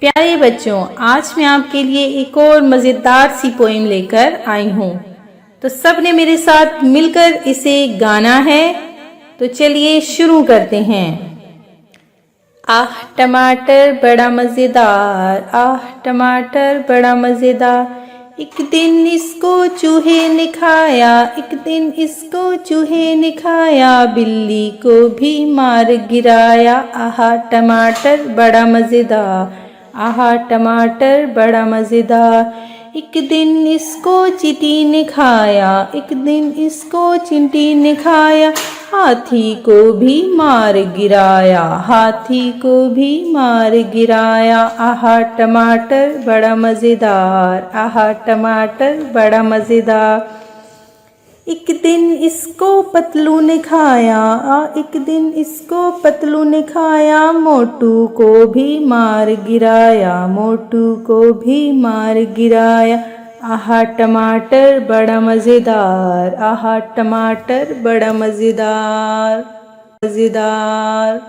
प्यारे बच्चों, आज मैं आपके लिए एक और मज़ेदार सी पोएम लेकर आई हूँ। तो सब ने मेरे साथ मिलकर इसे गाना है। तो चलिए शुरू करते हैं। आह टमाटर बड़ा मज़ेदार, आह टमाटर बड़ा मज़ेदार। एक दिन इसको चूहे ने खाया, एक दिन इसको चूहे ने खाया, बिल्ली को भी मार गिराया। आहा टमाटर बड़ा मज़ेदार, आहा टमाटर बड़ा मज़ेदार। एक दिन इसको चींटी ने खाया, एक दिन इसको चींटी ने खाया, हाथी को भी मार गिराया, हाथी को भी मार गिराया। आहा टमाटर बड़ा मज़ेदार, आहा टमाटर बड़ा मज़ेदार। एक दिन इसको पतलू ने खाया, एक दिन इसको पतलू ने खाया, मोटू को भी मार गिराया, मोटू को भी मार गिराया। आहा टमाटर बड़ा मज़ेदार, आहा टमाटर बड़ा मज़ेदार, मज़ेदार।